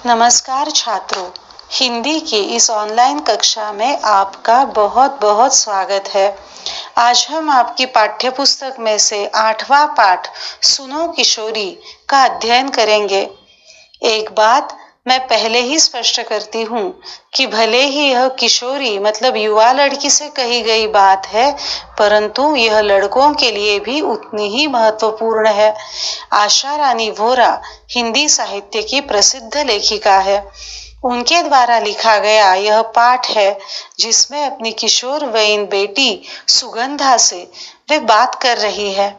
नमस्कार छात्रों, हिंदी की इस ऑनलाइन कक्षा में आपका बहुत बहुत स्वागत है। आज हम आपकी पाठ्य पुस्तक में से 8वां पाठ सुनो किशोरी का अध्ययन करेंगे। एक बात मैं पहले ही स्पष्ट करती हूँ कि भले ही यह किशोरी मतलब युवा लड़की से कही गई बात है, परंतु यह लड़कों के लिए भी उतनी ही महत्वपूर्ण है। आशा रानी वोरा हिंदी साहित्य की प्रसिद्ध लेखिका है। उनके द्वारा लिखा गया यह पाठ है जिसमें अपनी किशोर वयीन बेटी सुगंधा से वे बात कर रही है।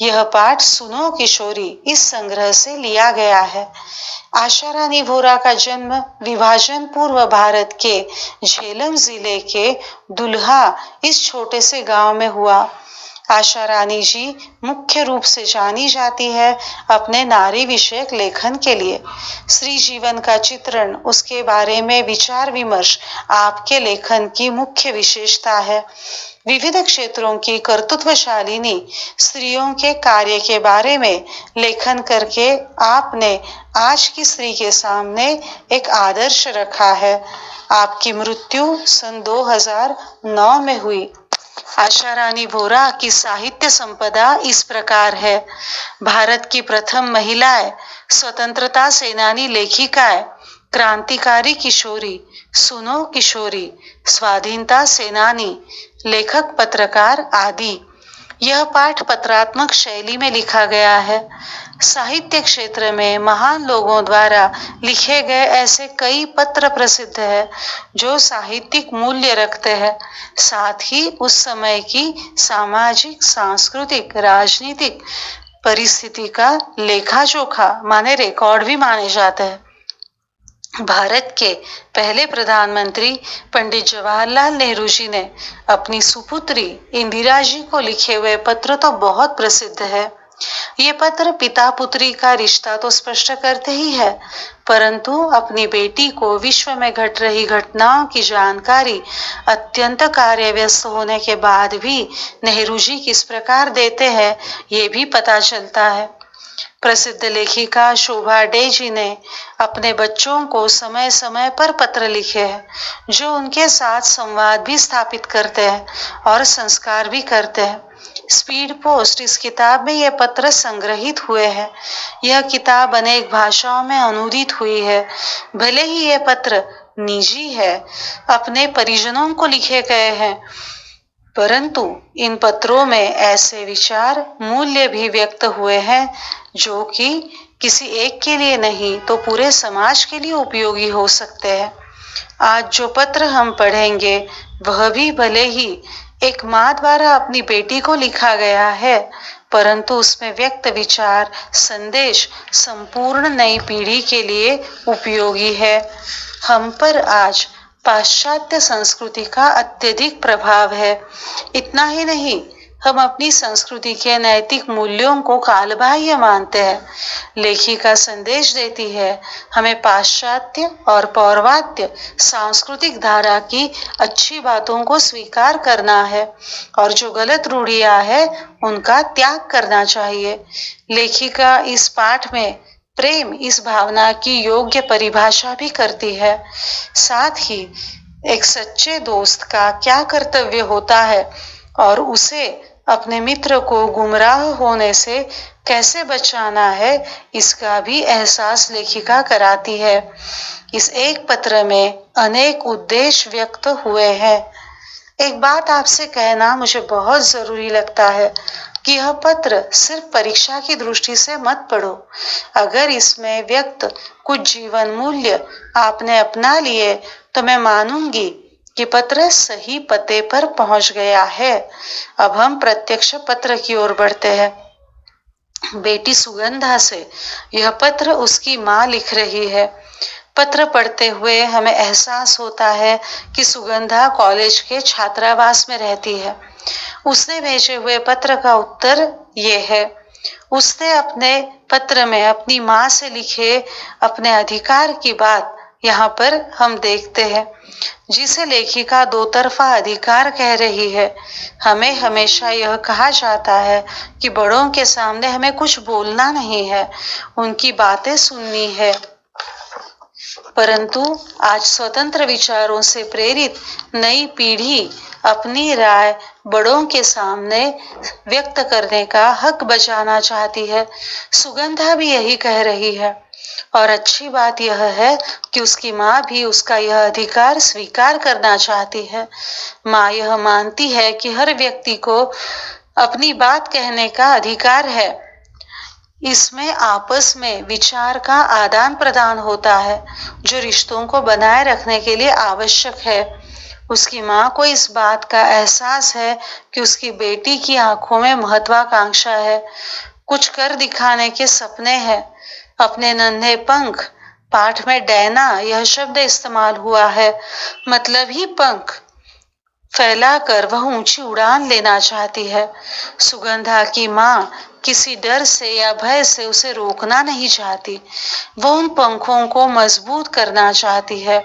यह पाठ सुनो किशोरी इस संग्रह से लिया गया है। आशा रानी वोरा का जन्म विभाजन पूर्व भारत के झेलम जिले के दुल्हा इस छोटे से गांव में हुआ। आशा रानी जी मुख्य रूप से जानी जाती है अपने नारी विषयक लेखन के लिए। स्त्री जीवन का चित्रण, उसके बारे में विचार विमर्श आपके लेखन की मुख्य विशेषता है। विविध क्षेत्रों की कर्तृत्वशालिनी स्त्रियों के कार्य के बारे में लेखन करके आपने आज की स्त्री के सामने एक आदर्श रखा है। आपकी मृत्यु सन 2009 में हुई। आशा रानी वोरा की साहित्य संपदा इस प्रकार है। भारत की प्रथम महिलाएं, स्वतंत्रता सेनानी लेखिकाएं, क्रांतिकारी किशोरी, सुनो किशोरी, स्वाधीनता सेनानी, लेखक पत्रकार आदि। यह पाठ पत्रात्मक शैली में लिखा गया है। साहित्य क्षेत्र में महान लोगों द्वारा लिखे गए ऐसे कई पत्र प्रसिद्ध हैं जो साहित्यिक मूल्य रखते हैं, साथ ही उस समय की सामाजिक, सांस्कृतिक, राजनीतिक परिस्थिति का लेखा जोखा माने रिकॉर्ड भी माने जाते हैं। भारत के पहले प्रधानमंत्री पंडित जवाहरलाल नेहरू जी ने अपनी सुपुत्री इंदिरा जी को लिखे हुए पत्र तो बहुत प्रसिद्ध है। ये पत्र पिता पुत्री का रिश्ता तो स्पष्ट करते ही है, परंतु अपनी बेटी को विश्व में घट रही घटनाओं की जानकारी अत्यंत कार्यव्यस्त होने के बाद भी नेहरू जी किस प्रकार देते हैं, ये भी पता चलता है। प्रसिद्ध लेखिका शोभा डे जी ने अपने बच्चों को समय समय पर पत्र लिखे हैं, जो उनके साथ संवाद भी स्थापित करते हैं और संस्कार भी करते हैं। स्पीड पोस्ट इस किताब में यह पत्र संग्रहित हुए हैं। यह किताब अनेक भाषाओं में अनुदित हुई है। भले ही यह पत्र निजी है, अपने परिजनों को लिखे गए हैं, परंतु इन पत्रों में ऐसे विचार मूल्य भी व्यक्त हुए हैं जो कि किसी एक के लिए नहीं तो पूरे समाज के लिए उपयोगी हो सकते हैं। आज जो पत्र हम पढ़ेंगे वह भी भले ही एक माँ द्वारा अपनी बेटी को लिखा गया है, परंतु उसमें व्यक्त विचार संदेश संपूर्ण नई पीढ़ी के लिए उपयोगी है। हम पर आज पाश्चात्य संस्कृति का अत्यधिक प्रभाव है। इतना ही नहीं, हम अपनी संस्कृति के नैतिक मूल्यों को कालबाह्य मानते हैं। लेखिका संदेश देती है हमें पाश्चात्य और पौर्वात्य सांस्कृतिक धारा की अच्छी बातों को स्वीकार करना है और जो गलत रूढ़ियां हैं उनका त्याग करना चाहिए। लेखिका इस पाठ में प्रेम इस भावना की योग्य परिभाषा भी करती है। साथ ही एक सच्चे दोस्त का क्या कर्तव्य होता है और उसे अपने मित्र को गुमराह होने से कैसे बचाना है, इसका भी एहसास लेखिका कराती है। इस एक पत्र में अनेक उद्देश्य व्यक्त हुए हैं। एक बात आपसे कहना मुझे बहुत जरूरी लगता है कि यह पत्र सिर्फ परीक्षा की दृष्टि से मत पढ़ो। अगर इसमें व्यक्त कुछ जीवन मूल्य आपने अपना लिए तो मैं मानूंगी कि पत्र सही पते पर पहुंच गया है। अब हम प्रत्यक्ष पत्र की ओर बढ़ते हैं। बेटी सुगंधा से यह पत्र उसकी माँ लिख रही है। पत्र पढ़ते हुए हमें एहसास होता है कि सुगंधा कॉलेज के छात्रावास में रहती है। उसने भेजे हुए पत्र का उत्तर ये है। उसने अपने पत्र में अपनी माँ से लिखे अपने अधिकार की बात यहाँ पर हम देखते हैं, जिसे लेखिका दो तरफा अधिकार कह रही है। हमें हमेशा यह कहा जाता है कि बड़ों के सामने हमें कुछ बोलना नहीं है, उनकी बातें सुननी है। परंतु आज स्वतंत्र विचारों से प्रेरित नई पीढ़ी अपनी राय बड़ों के सामने व्यक्त करने का हक बचाना चाहती है। सुगंधा भी यही कह रही है और अच्छी बात यह है कि उसकी माँ भी उसका यह अधिकार स्वीकार करना चाहती है। माँ यह मानती है कि हर व्यक्ति को अपनी बात कहने का अधिकार है। इसमें आपस में विचार का आदान प्रदान होता है जो रिश्तों को बनाए रखने के लिए आवश्यक है। उसकी माँ को इस बात का एहसास है कि उसकी बेटी की आंखों में महत्वाकांक्षा है, कुछ कर दिखाने के सपने हैं। अपने नन्हे पंख, पाठ में डैना यह शब्द इस्तेमाल हुआ है, मतलब ही पंख फैलाकर वह ऊंची उड़ान लेना चाहती है। सुगंधा की माँ किसी डर से या भय से उसे रोकना नहीं चाहती। वह उन पंखों को मजबूत करना चाहती है,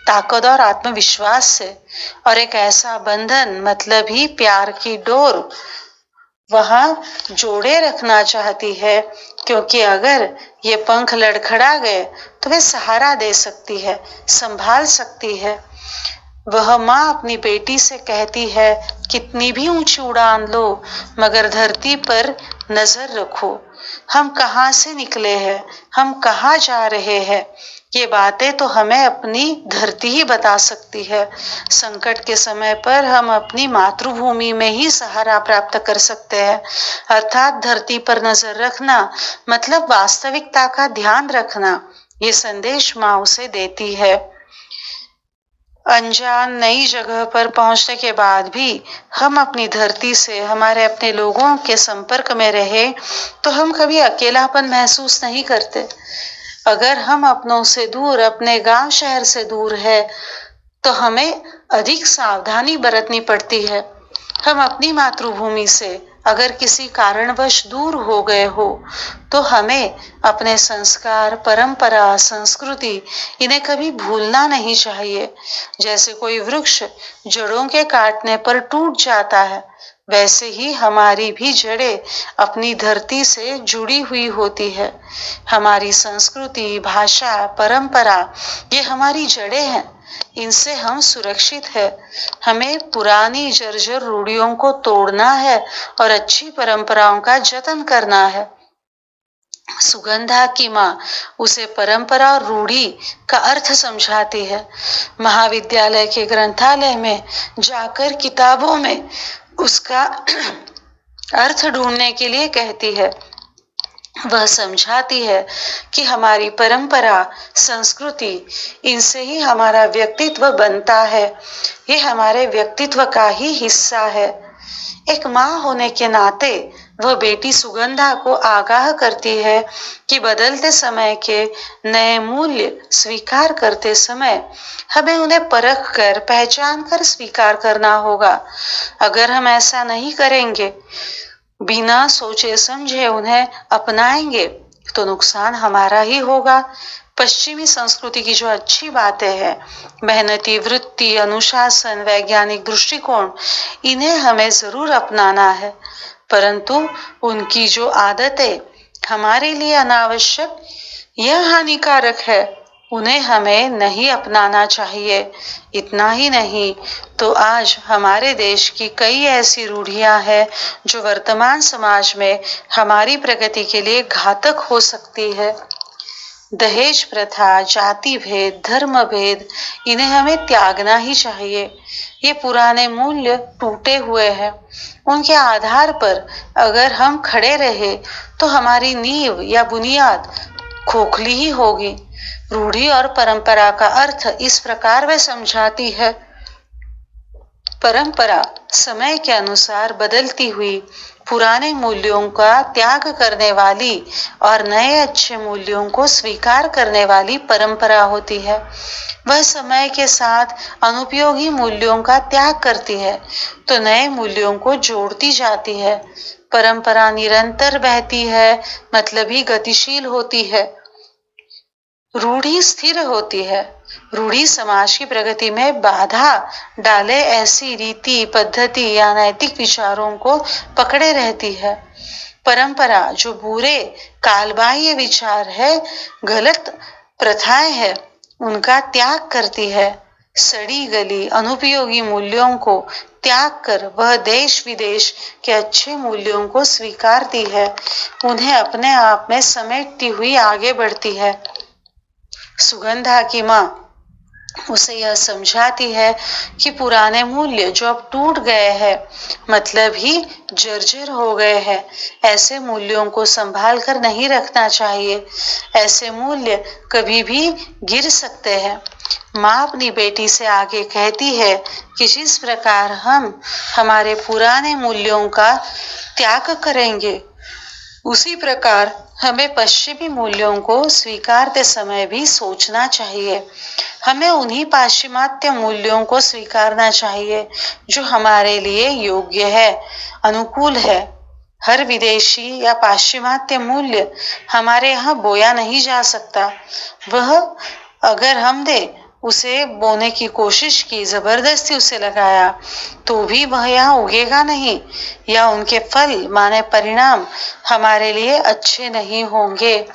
ताकत और आत्मविश्वास से, और एक ऐसा बंधन मतलब ही प्यार की डोर वहां जोड़े रखना चाहती है, क्योंकि अगर ये पंख लड़खड़ा गए तो वे सहारा दे सकती है, संभाल सकती है। वह माँ अपनी बेटी से कहती है, कितनी भी ऊंची उड़ान लो मगर धरती पर नजर रखो। हम कहाँ से निकले हैं, हम कहाँ जा रहे हैं, ये बातें तो हमें अपनी धरती ही बता सकती है। संकट के समय पर हम अपनी मातृभूमि में ही सहारा प्राप्त कर सकते हैं। अर्थात धरती पर नजर रखना मतलब वास्तविकता का ध्यान रखना, ये संदेश माँ उसे देती है। अनजान नई जगह पर पहुंचने के बाद भी हम अपनी धरती से, हमारे अपने लोगों के संपर्क में रहे तो हम कभी अकेलापन महसूस नहीं करते। अगर हम अपनों से दूर, अपने गांव शहर से दूर है तो हमें अधिक सावधानी बरतनी पड़ती है। हम अपनी मातृभूमि से अगर किसी कारणवश दूर हो गए हो तो हमें अपने संस्कार, परंपरा, संस्कृति इन्हें कभी भूलना नहीं चाहिए। जैसे कोई वृक्ष जड़ों के काटने पर टूट जाता है, वैसे ही हमारी भी जड़ें अपनी धरती से जुड़ी हुई होती है। हमारी संस्कृति, भाषा, परंपरा ये हमारी जड़ें हैं, इनसे हम सुरक्षित है। हमें पुरानी जर्जर रूढ़ियों को तोड़ना है और अच्छी परंपराओं का जतन करना है। सुगंधा की माँ उसे परंपरा और रूढ़ी का अर्थ समझाती है। महाविद्यालय के ग्रंथालय में जाकर किताबों में उसका अर्थ ढूंढने के लिए कहती है। वह समझाती है कि हमारी परंपरा, संस्कृति, इनसे ही हमारा व्यक्तित्व बनता है। ये हमारे व्यक्तित्व का ही हिस्सा है। एक माँ होने के नाते वह बेटी सुगंधा को आगाह करती है कि बदलते समय के नए मूल्य स्वीकार करते समय हमें उन्हें परख कर, पहचान कर स्वीकार करना होगा। अगर हम ऐसा नहीं करेंगे, बिना सोचे समझे उन्हें अपनाएंगे तो नुकसान हमारा ही होगा। पश्चिमी संस्कृति की जो अच्छी बातें हैं, मेहनती वृत्ति, अनुशासन, वैज्ञानिक दृष्टिकोण, इन्हें हमें जरूर अपनाना है, परंतु उनकी जो आदतें हमारे लिए अनावश्यक या हानिकारक है, उन्हें हमें नहीं अपनाना चाहिए। इतना ही नहीं तो आज हमारे देश की कई ऐसी रूढ़ियां हैं जो वर्तमान समाज में हमारी प्रगति के लिए घातक हो सकती है। दहेज प्रथा, जाति भेद, धर्म भेद, इन्हें हमें त्यागना ही चाहिए। ये पुराने मूल्य टूटे हुए हैं। उनके आधार पर अगर हम खड़े रहे तो हमारी नींव या बुनियाद खोखली ही होगी। रूढ़ी और परंपरा का अर्थ इस प्रकार वे समझाती है। परंपरा समय के अनुसार बदलती हुई पुराने मूल्यों का त्याग करने वाली और नए अच्छे मूल्यों को स्वीकार करने वाली परंपरा होती है। वह समय के साथ अनुपयोगी मूल्यों का त्याग करती है तो नए मूल्यों को जोड़ती जाती है। परंपरा निरंतर बहती है, मतलब ही गतिशील होती है। रूढ़ी स्थिर होती है। रूढ़ी समाज की प्रगति में बाधा डाले ऐसी रीति, पद्धति या नैतिक विचारों को पकड़े रहती है। परंपरा जो बुरे कालबाह्य विचार है, गलत प्रथाएं है, उनका त्याग करती है। सड़ी गली अनुपयोगी मूल्यों को त्याग कर वह देश विदेश के अच्छे मूल्यों को स्वीकारती है, उन्हें अपने आप में समेटती हुई आगे बढ़ती है। सुगंधा की माँ उसे यह समझाती है कि पुराने मूल्य जो अब टूट गए हैं, मतलब ही जर्जर हो गए हैं, ऐसे मूल्यों को संभाल कर नहीं रखना चाहिए। ऐसे मूल्य कभी भी गिर सकते हैं। माँ अपनी बेटी से आगे कहती है कि जिस प्रकार हम हमारे पुराने मूल्यों का त्याग करेंगे, उसी प्रकार हमें पश्चिमी मूल्यों को स्वीकारते समय भी सोचना चाहिए। हमें उन्हीं पाश्चिमात्य मूल्यों को स्वीकारना चाहिए जो हमारे लिए योग्य है, अनुकूल है। हर विदेशी या पाश्चिमात्य मूल्य हमारे यहाँ बोया नहीं जा सकता। वह अगर हमने उसे बोने की कोशिश की, जबरदस्ती उसे लगाया, तो भी वह यहाँ उगेगा नहीं, या उनके फल माने परिणाम हमारे लिए अच्छे नहीं होंगे।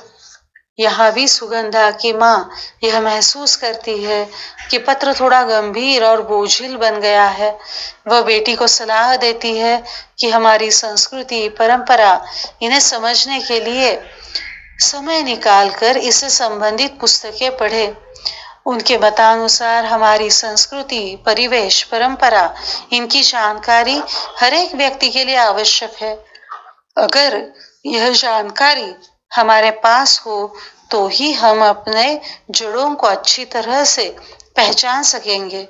यहाँ भी सुगंधा की माँ यह महसूस करती है कि पत्र थोड़ा गंभीर और बोझिल बन गया है। वह बेटी को सलाह देती है कि हमारी संस्कृति, परंपरा, इन्हें समझने के लिए समय निकालकर इससे संबंधित पुस्तकें पढ़े। उनके मतानुसार हमारी संस्कृति, परिवेश, परंपरा, इनकी जानकारी हर एक व्यक्ति के लिए आवश्यक है। अगर यह जानकारी हमारे पास हो तो ही हम अपने जड़ों को अच्छी तरह से पहचान सकेंगे।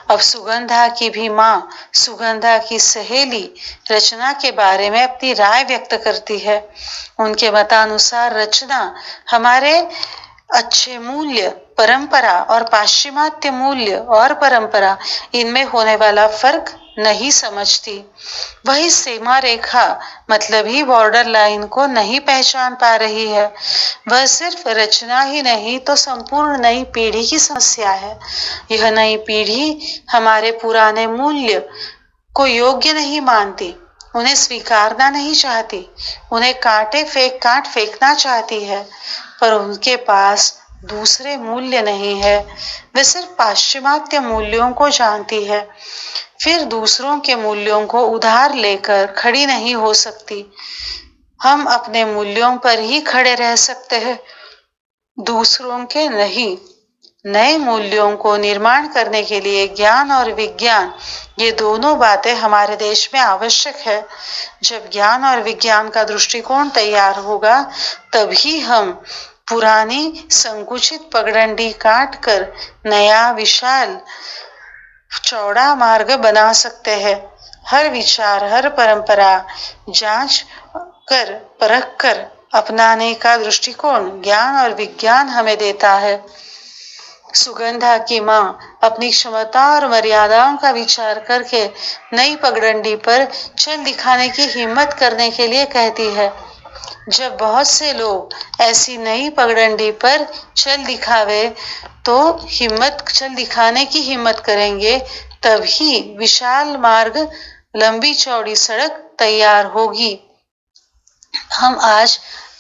अब सुगंधा की भी माँ सुगंधा की सहेली रचना के बारे में अपनी राय व्यक्त करती है। उनके मतानुसार रचना हमारे अच्छे मूल्य, परंपरा और पाश्चिमात्य मूल्य और परंपरा, इनमें होने वाला फर्क नहीं समझती। वही सीमा रेखा, मतलब ही बॉर्डर लाइन को नहीं पहचान पा रही है। वह सिर्फ रचना ही नहीं तो संपूर्ण नई पीढ़ी की समस्या है। यह नई पीढ़ी हमारे पुराने मूल्य को योग्य नहीं मानती, उन्हें स्वीकारना नहीं चाहती, उन्हें काट फेंकना चाहती है, पर उनके पास दूसरे मूल्य नहीं है। वे सिर्फ पाश्चिमात्य मूल्यों को जानती है, फिर दूसरों के मूल्यों को उधार लेकर खड़ी नहीं हो सकती। हम अपने मूल्यों पर ही खड़े रह सकते हैं, दूसरों के नहीं। नए मूल्यों को निर्माण करने के लिए ज्ञान और विज्ञान, ये दोनों बातें हमारे देश में आवश्यक है। जब ज्ञान और विज्ञान का दृष्टिकोण तैयार होगा, तभी हम पुरानी संकुचित पगडंडी काट कर नया विशाल चौड़ा मार्ग बना सकते हैं। हर विचार, हर परंपरा जांच कर, परख कर अपनाने का दृष्टिकोण ज्ञान और विज्ञान हमें देता है। सुगंधा की माँ अपनी क्षमता और मर्यादाओं का विचार करके नई पगडंडी पर चल दिखाने की हिम्मत करने के लिए कहती है। जब बहुत से लोग ऐसी नई पगडंडी पर चल दिखाने की हिम्मत करेंगे, तभी विशाल मार्ग, लंबी चौड़ी सड़क तैयार होगी। हम आज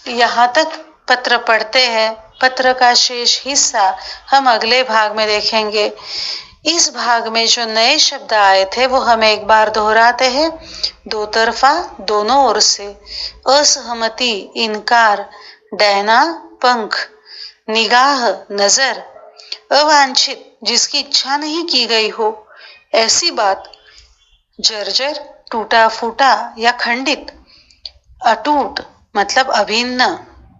यहाँ तक पत्र पढ़ते हैं। पत्र का शेष हिस्सा हम अगले भाग में देखेंगे। इस भाग में जो नए शब्द आए थे वो हम एक बार दोहराते हैं। दो तरफा, दोनों ओर से, असहमति, इनकार, डैना, पंख, निगाह, नजर, अवांछित, जिसकी इच्छा नहीं की गई हो, ऐसी बात, जर्जर, टूटा फूटा या खंडित, अटूट मतलब अभिन्न,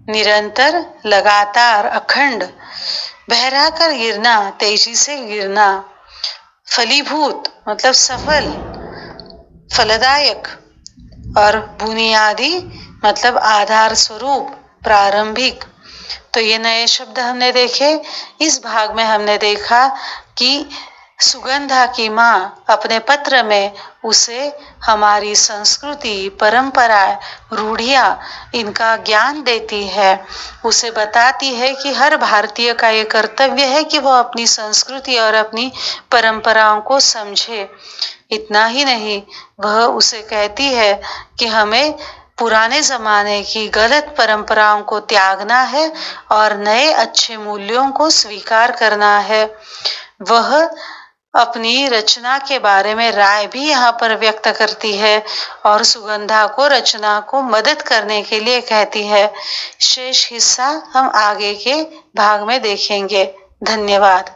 निरंतर, लगातार, अखंड, बहरा कर गिरना, तेजी से गिरना, फलीभूत मतलब सफल, फलदायक, और बुनियादी मतलब आधार स्वरूप, प्रारंभिक। तो ये नए शब्द हमने देखे। इस भाग में हमने देखा कि सुगंधा की माँ अपने पत्र में उसे हमारी संस्कृति, परंपरा, रूढ़ियां, इनका ज्ञान देती है। उसे बताती है कि हर भारतीय का ये कर्तव्य है कि वह अपनी संस्कृति और अपनी परंपराओं को समझे। इतना ही नहीं, वह उसे कहती है कि हमें पुराने जमाने की गलत परंपराओं को त्यागना है और नए अच्छे मूल्यों को स्वीकार करना है। वह अपनी रचना के बारे में राय भी यहाँ पर व्यक्त करती है और सुगंधा को रचना को मदद करने के लिए कहती है। शेष हिस्सा हम आगे के भाग में देखेंगे। धन्यवाद।